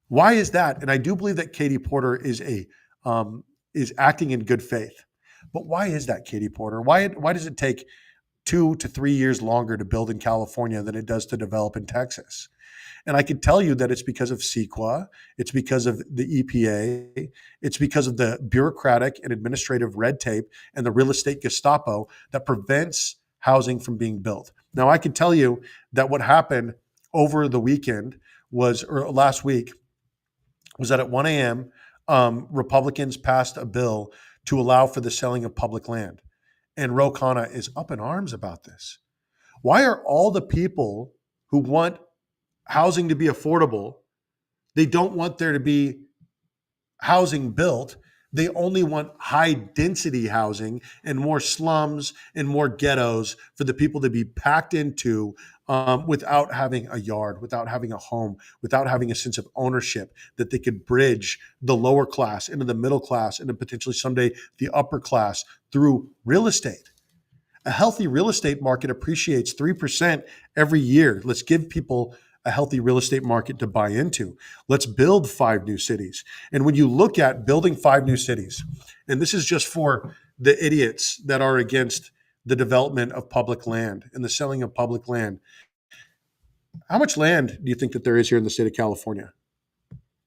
Why is that? And I do believe that Katie Porter is acting in good faith. But why is that, Katie Porter? Why does it take 2 to 3 years longer to build in California than it does to develop in Texas. And I can tell you that it's because of CEQA, it's because of the EPA, it's because of the bureaucratic and administrative red tape and the real estate Gestapo that prevents housing from being built. Now, I can tell you that what happened over the weekend or last week, was that at 1 a.m., Republicans passed a bill to allow for the selling of public land. And Ro Khanna is up in arms about this. Why are all the people who want housing to be affordable, they don't want there to be housing built? They only want high density housing and more slums and more ghettos for the people to be packed into without having a yard, without having a home, without having a sense of ownership that they could bridge the lower class into the middle class and then potentially someday the upper class through real estate. A healthy real estate market appreciates 3% every year. Let's give people a healthy real estate market to buy into. Let's build 5 new cities. And when you look at building 5 new cities, and this is just for the idiots that are against the development of public land and the selling of public land, how much land do you think that there is here in the state of California?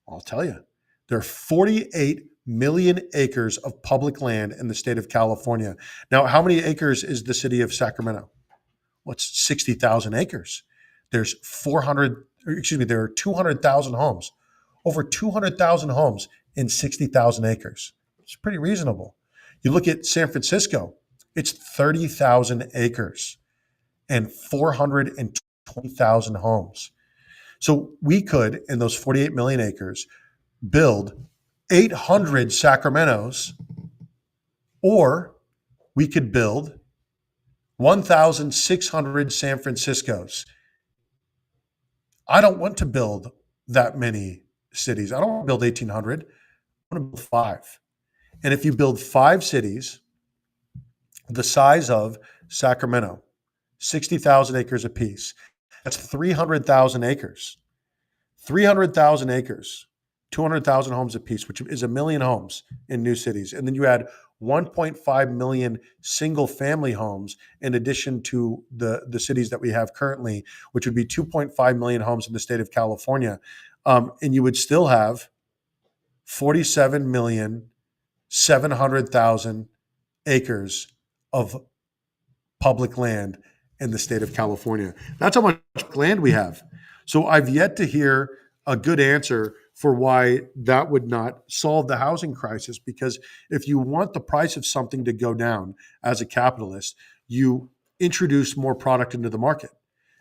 I'll tell you. There are 48 million acres of public land in the state of California. Now, how many acres is the city of Sacramento? Well, it's 60,000 acres. There are 200,000 homes, over 200,000 homes in 60,000 acres. It's pretty reasonable. You look at San Francisco, it's 30,000 acres and 420,000 homes. So we could, in those 48 million acres, build 800 Sacramentos, or we could build 1,600 San Franciscos. I don't want to build that many cities. I don't want to build 1,800. I want to build 5. And if you build 5 cities the size of Sacramento, 60,000 acres apiece, that's 300,000 acres. 300,000 acres, 200,000 homes apiece, which is 1 million homes in new cities. And then you add 1.5 million single family homes in addition to the cities that we have currently, which would be 2.5 million homes in the state of California. And you would still have 47,700,000 acres of public land in the state of California. That's how much land we have. So I've yet to hear a good answer for why that would not solve the housing crisis. Because if you want the price of something to go down as a capitalist, you introduce more product into the market.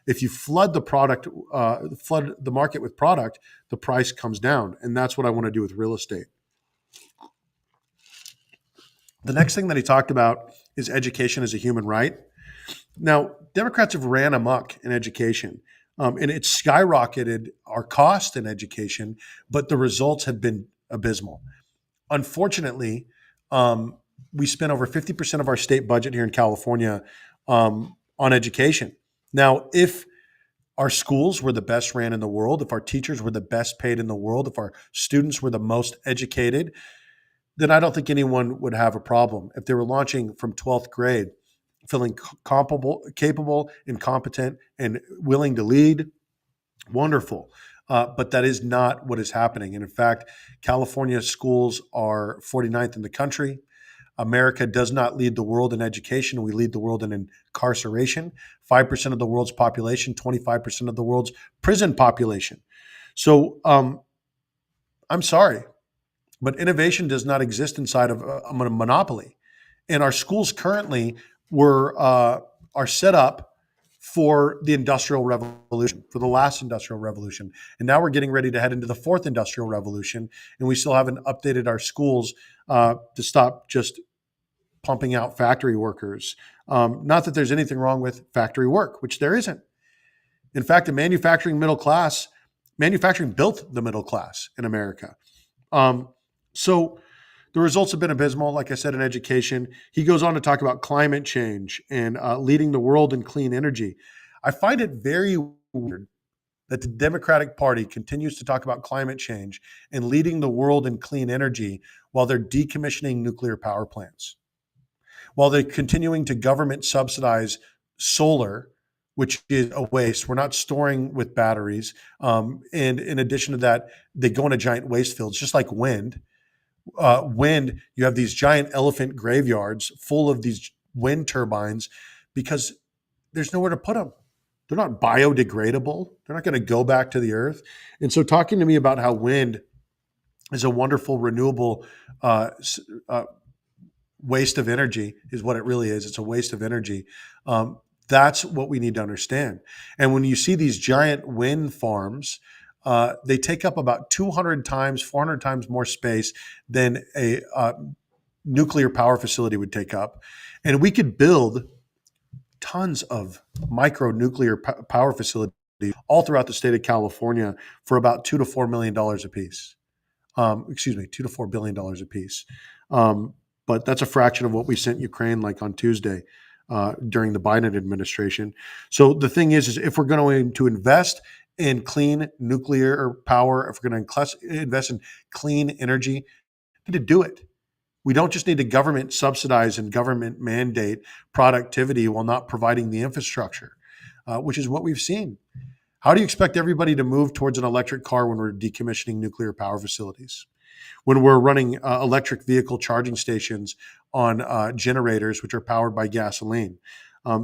If you flood the market with product, the price comes down. And that's what I want to do with real estate. The next thing that he talked about is education as a human right. Now, Democrats have ran amok in education. And it's skyrocketed our cost in education, but the results have been abysmal. Unfortunately, we spend over 50% of our state budget here in California on education. Now, if our schools were the best ran in the world, if our teachers were the best paid in the world, if our students were the most educated, then I don't think anyone would have a problem. If they were launching from 12th grade, feeling capable and competent and willing to lead, wonderful. But that is not what is happening. And in fact, California schools are 49th in the country. America does not lead the world in education. We lead the world in incarceration. 5% of the world's population, 25% of the world's prison population. So I'm sorry, but innovation does not exist inside of a monopoly. And our schools currently are set up for the Industrial Revolution, for the last Industrial Revolution. And now we're getting ready to head into the 4th Industrial Revolution, and we still haven't updated our schools to stop just pumping out factory workers. Not that there's anything wrong with factory work, which there isn't. In fact, the manufacturing built the middle class in America. So the results have been abysmal, like I said, in education. He goes on to talk about climate change and leading the world in clean energy. I find it very weird that the Democratic Party continues to talk about climate change and leading the world in clean energy while they're decommissioning nuclear power plants, while they're continuing to government subsidize solar, which is a waste. We're not storing with batteries. And in addition to that, they go into giant waste fields, just like wind. Wind, you have these giant elephant graveyards full of these wind turbines because there's nowhere to put them. They're not biodegradable. They're not going to go back to the earth. And so, talking to me about how wind is a wonderful renewable waste of energy is what it really is. It's a waste of energy. That's what we need to understand. And when you see these giant wind farms, they take up about 200 times, 400 times more space than a nuclear power facility would take up. And we could build tons of micro nuclear power facilities all throughout the state of California for about $2 to $4 million a piece. $2 to $4 billion a piece. But that's a fraction of what we sent Ukraine like on Tuesday during the Biden administration. So the thing is if we're going to invest in clean nuclear power, if we're going to invest in clean energy, we need to do it. We don't just need to government subsidize and government mandate productivity while not providing the infrastructure, which is what we've seen. How do you expect everybody to move towards an electric car when we're decommissioning nuclear power facilities? When we're running electric vehicle charging stations on generators, which are powered by gasoline?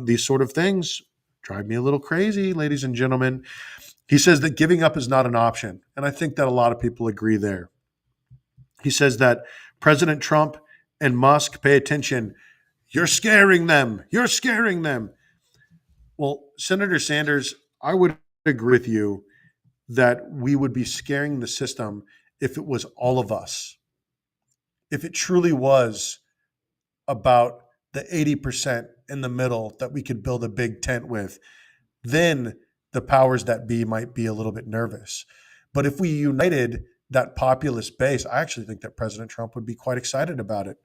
These sort of things drive me a little crazy, ladies and gentlemen. He says that giving up is not an option. And I think that a lot of people agree there. He says that President Trump and Musk, pay attention. You're scaring them. You're scaring them. Well, Senator Sanders, I would agree with you that we would be scaring the system if it was all of us. If it truly was about the 80% in the middle that we could build a big tent with, then the powers that be might be a little bit nervous. But if we united that populist base, I actually think that President Trump would be quite excited about it.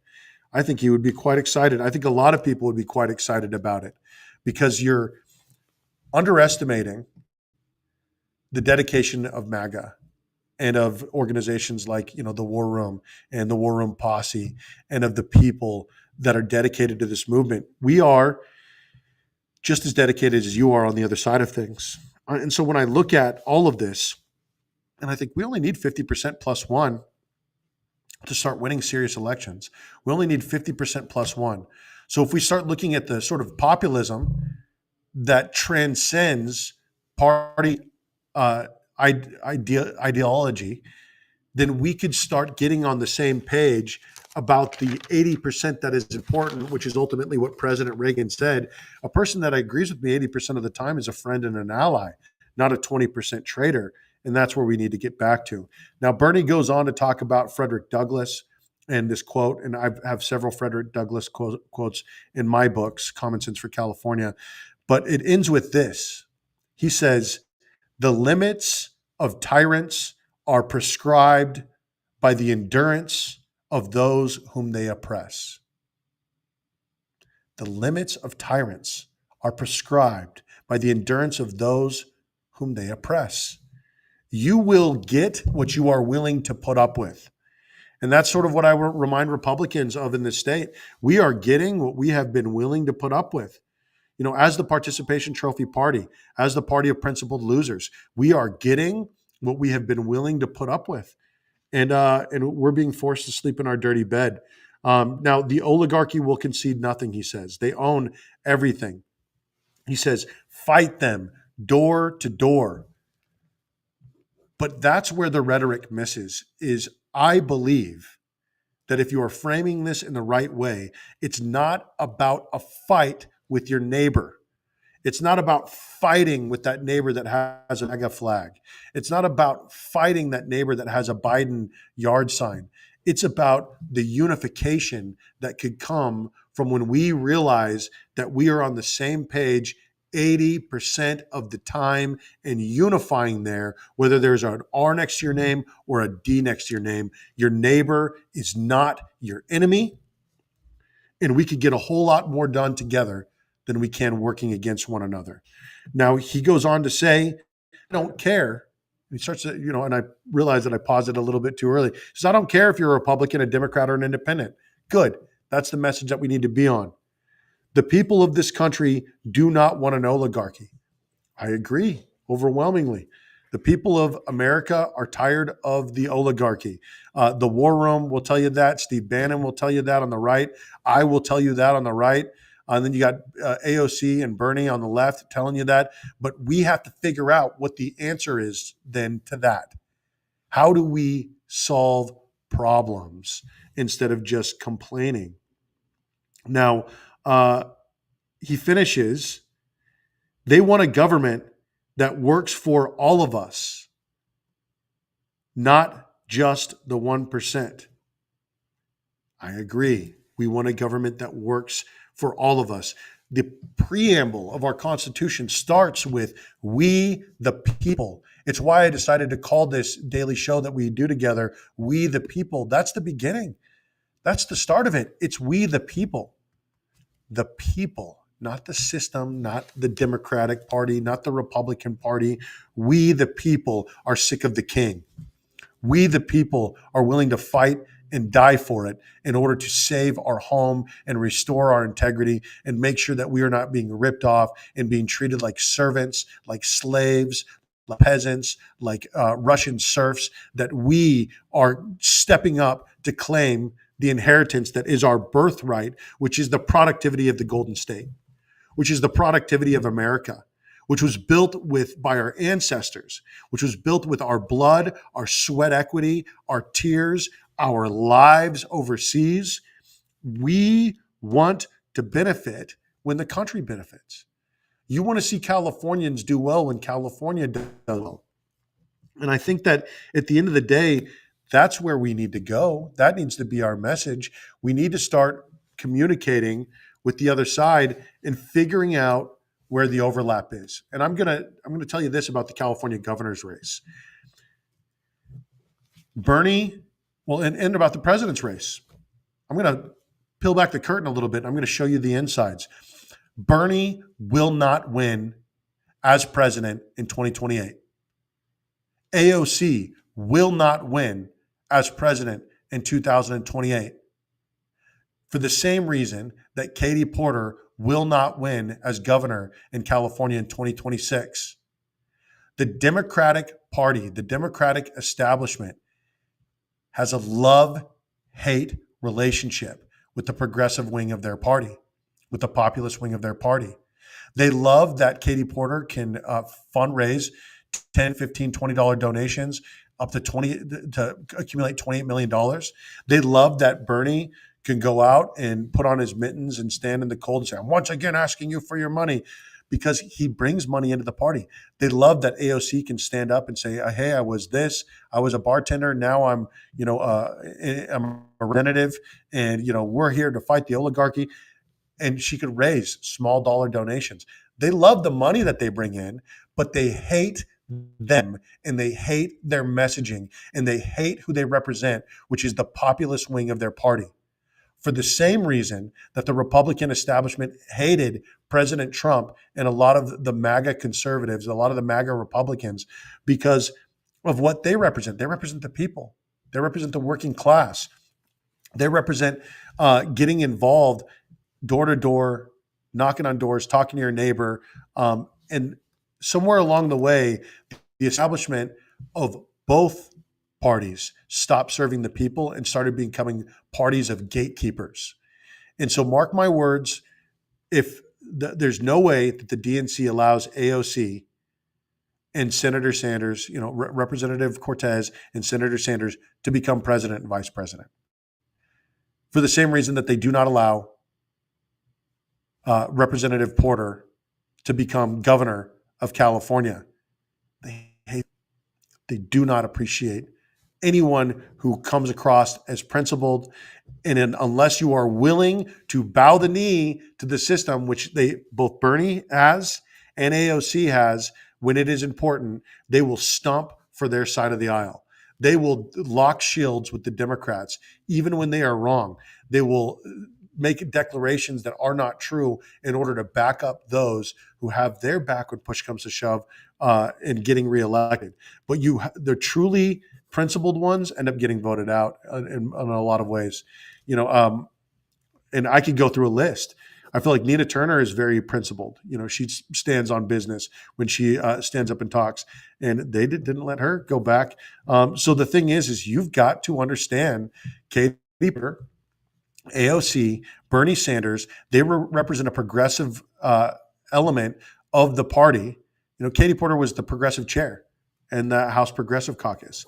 I think he would be quite excited. I think a lot of people would be quite excited about it because you're underestimating the dedication of MAGA and of organizations like, the War Room and the War Room Posse and of the people that are dedicated to this movement. We are just as dedicated as you are on the other side of things. And so when I look at all of this, and I think we only need 50% plus one to start winning serious elections. We only need 50% plus one. So if we start looking at the sort of populism that transcends party ideology, then we could start getting on the same page about the 80% that is important, which is ultimately what President Reagan said. A person that agrees with me 80% of the time is a friend and an ally, not a 20% traitor. And that's where we need to get back to. Now, Bernie goes on to talk about Frederick Douglass and this quote, and I have several Frederick Douglass quotes in my books, Common Sense for California, but it ends with this. He says, the limits of tyrants are prescribed by the endurance of those whom they oppress. The limits of tyrants are prescribed by the endurance of those whom they oppress. You will get what you are willing to put up with. And that's sort of what I remind Republicans of in this state. We are getting what we have been willing to put up with. As the participation trophy party, as the party of principled losers, we are getting what we have been willing to put up with. And we're being forced to sleep in our dirty bed. Now, the oligarchy will concede nothing, he says. They own everything. He says, fight them door to door. But that's where the rhetoric misses, is I believe that if you are framing this in the right way, it's not about a fight with your neighbor. It's not about fighting with that neighbor that has a MAGA flag. It's not about fighting that neighbor that has a Biden yard sign. It's about the unification that could come from when we realize that we are on the same page 80% of the time and unifying there, whether there's an R next to your name or a D next to your name. Your neighbor is not your enemy. And we could get a whole lot more done together than we can working against one another. Now, he goes on to say, I don't care. He starts to, and I realize that I paused it a little bit too early. He says, I don't care if you're a Republican, a Democrat, or an independent. Good. That's the message that we need to be on. The people of this country do not want an oligarchy. I agree overwhelmingly. The people of America are tired of the oligarchy. The War Room will tell you that. Steve Bannon will tell you that on the right. I will tell you that on the right. And then you got AOC and Bernie on the left telling you that. But we have to figure out what the answer is then to that. How do we solve problems instead of just complaining? Now, he finishes, they want a government that works for all of us, not just the 1%. I agree. We want a government that works for all of us. The preamble of our Constitution starts with "we the people." It's why I decided to call this daily show that we do together "We the People." That's the beginning. That's the start of it. It's we the people. The people, not the system, not the Democratic Party, not the Republican Party. We the people are sick of the king. We the people are willing to fight and die for it in order to save our home and restore our integrity and make sure that we are not being ripped off and being treated like servants, like slaves, like peasants, like Russian serfs, that we are stepping up to claim the inheritance that is our birthright, which is the productivity of the Golden State, which is the productivity of America, which was built by our ancestors, which was built with our blood, our sweat equity, our tears, our lives overseas. We want to benefit when the country benefits. You want to see Californians do well when California does well. And I think that at the end of the day, that's where we need to go. That needs to be our message. We need to start communicating with the other side and figuring out where the overlap is. And I'm gonna tell you this about the California governor's race. Bernie, and about the president's race. I'm gonna peel back the curtain a little bit. I'm gonna show you the insides. Bernie will not win as president in 2028. AOC will not win as president in 2028. For the same reason that Katie Porter will not win as governor in California in 2026. The Democratic Party, the Democratic establishment, has a love-hate relationship with the progressive wing of their party, with the populist wing of their party. They love that Katie Porter can fundraise $10, $15, $20 donations up to accumulate $28 million. They love that Bernie can go out and put on his mittens and stand in the cold and say, "I'm once again asking you for your money," because he brings money into the party. They love that AOC can stand up and say, "Hey, I was a bartender. Now I'm a representative, and we're here to fight the oligarchy." And she could raise small dollar donations. They love the money that they bring in, but they hate them, and they hate their messaging, and they hate who they represent, which is the populist wing of their party. For the same reason that the Republican establishment hated President Trump and a lot of the MAGA conservatives, a lot of the MAGA Republicans, because of what they represent. They represent the people. They represent the working class. They represent getting involved door to door, knocking on doors, talking to your neighbor. And somewhere along the way, the establishment of both parties stopped serving the people and started becoming parties of gatekeepers. And so, mark my words, if there's no way that the DNC allows AOC and Senator Sanders, Representative Cortez and Senator Sanders to become president and vice president, for the same reason that they do not allow Representative Porter to become governor of California. They do not appreciate anyone who comes across as principled, and unless you are willing to bow the knee to the system, which both Bernie has and AOC has, when it is important, they will stomp for their side of the aisle. They will lock shields with the Democrats, even when they are wrong. They will make declarations that are not true in order to back up those who have their back when push comes to shove in getting reelected. But the truly principled ones end up getting voted out in a lot of ways. And I could go through a list. I feel like Nina Turner is very principled. She stands on business when she stands up and talks, and they didn't let her go back. So the thing is you've got to understand Katie Porter, AOC, Bernie Sanders, they represent a progressive element of the party. Katie Porter was the progressive chair in the House Progressive Caucus.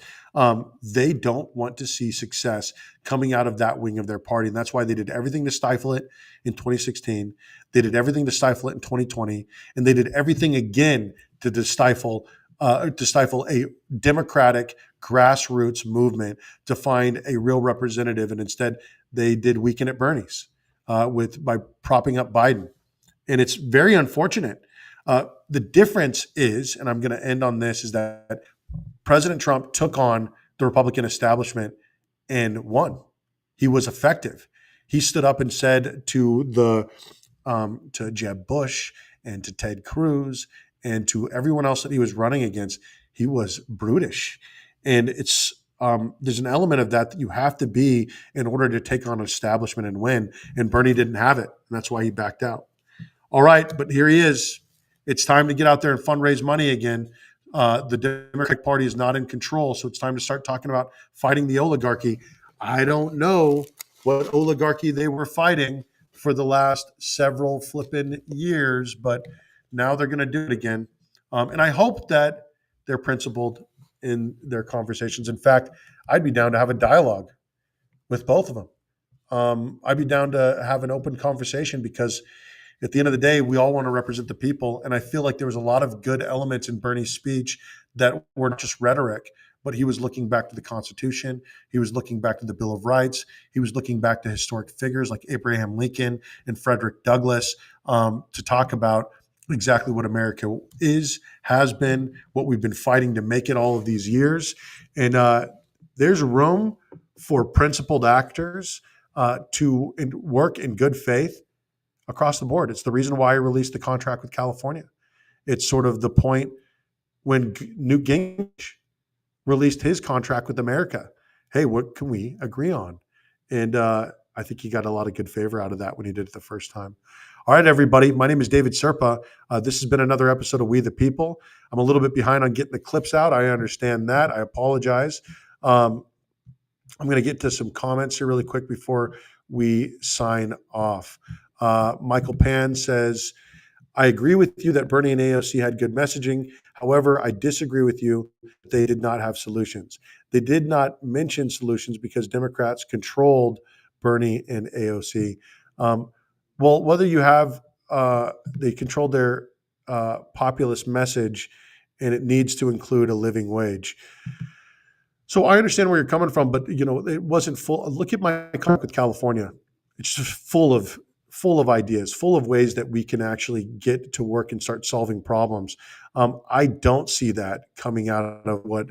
They don't want to see success coming out of that wing of their party. And that's why they did everything to stifle it in 2016. They did everything to stifle it in 2020. And they did everything again to stifle a democratic grassroots movement to find a real representative. And instead, they did weaken at Bernie's by propping up Biden. And it's very unfortunate. The difference is, and I'm going to end on this, is that President Trump took on the Republican establishment and won. He was effective. He stood up and said to Jeb Bush and to Ted Cruz and to everyone else that he was running against, he was brutish. And there's an element of that you have to be in order to take on an establishment and win. And Bernie didn't have it. And that's why he backed out. All right, but here he is. It's time to get out there and fundraise money again. The Democratic Party is not in control, so it's time to start talking about fighting the oligarchy. I don't know what oligarchy they were fighting for the last several flipping years, but now they're going to do it again. And I hope that they're principled in their conversations. In fact, I'd be down to have a dialogue with both of them. I'd be down to have an open conversation because at the end of the day, we all want to represent the people. And I feel like there was a lot of good elements in Bernie's speech that were not just rhetoric, but he was looking back to the Constitution. He was looking back to the Bill of Rights. He was looking back to historic figures like Abraham Lincoln and Frederick Douglass to talk about exactly what America has been, what we've been fighting to make it all of these years. And there's room for principled actors to work in good faith across the board. It's the reason why I released the contract with California. It's sort of the point when Newt Gingrich released his contract with America. Hey, what can we agree on? And I think he got a lot of good favor out of that when he did it the first time. All right, everybody. My name is David Serpa. This has been another episode of We the People. I'm a little bit behind on getting the clips out. I understand that. I apologize. I'm going to get to some comments here really quick before we sign off. Michael Pan says, I agree with you that Bernie and AOC had good messaging. However, I disagree with you that they did not have solutions. They did not mention solutions because Democrats controlled Bernie and AOC. Well, whether you have, they controlled their populist message and it needs to include a living wage. So I understand where you're coming from, but it wasn't full. Look at my contract with California. It's just full of ideas, full of ways that we can actually get to work and start solving problems. I don't see that coming out of what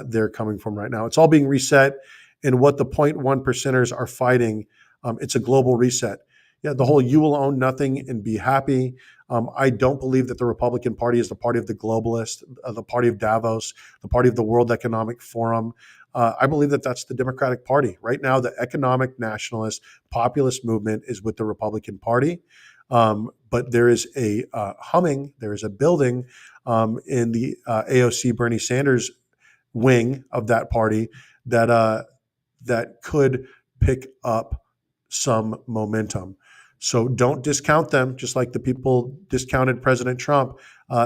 they're coming from right now. It's all being reset, and what the 0.1 percenters are fighting, it's a global reset. Yeah, the whole "you will own nothing and be happy." I don't believe that the Republican Party is the party of the globalists, the party of Davos, the party of the World Economic Forum. I believe that that's the Democratic Party. Right now, the economic nationalist populist movement is with the Republican Party. But there is a humming, there is a building in the AOC Bernie Sanders wing of that party that could pick up some momentum. So don't discount them, just like the people discounted President Trump.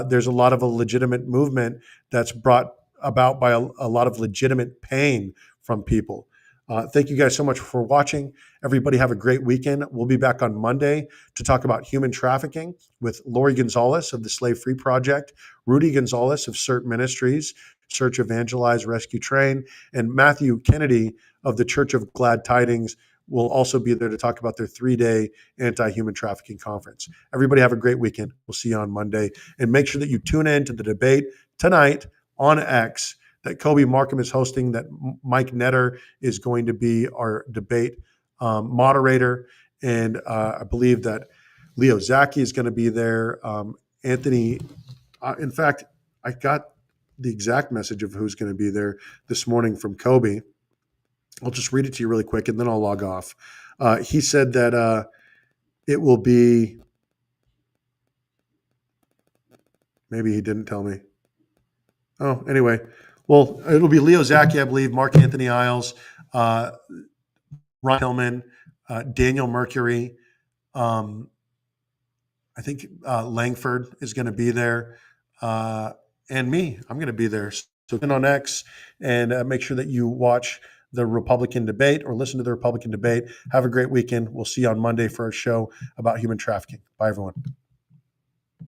There's a lot of a legitimate movement that's brought about by a lot of legitimate pain from people. Thank you guys so much for watching. Everybody have a great weekend. We'll be back on Monday to talk about human trafficking with Lori Gonzalez of the Slave Free Project, Rudy Gonzalez of CERT Ministries, Search, Evangelize, Rescue, Train, and Matthew Kennedy of the Church of Glad Tidings will also be there to talk about their 3-day anti-human trafficking conference. Everybody have a great weekend. We'll see you on Monday. And make sure that you tune in to the debate tonight on X that Kobe Markham is hosting, that Mike Netter is going to be our debate moderator. And I believe that Leo Zaki is going to be there. Anthony, in fact, I got the exact message of who's going to be there this morning from Kobe. I'll just read it to you really quick and then I'll log off. He said that It will be, maybe he didn't tell me. Oh, anyway. Well, it'll be Leo Zaki, I believe, Mark Anthony Isles, uh, Ron Hillman, Daniel Mercury. Um, I think Langford is going to be there, and me. I'm going to be there. So get on X and make sure that you watch the Republican debate or listen to the Republican debate. Have a great weekend. We'll see you on Monday for a show about human trafficking. Bye, everyone.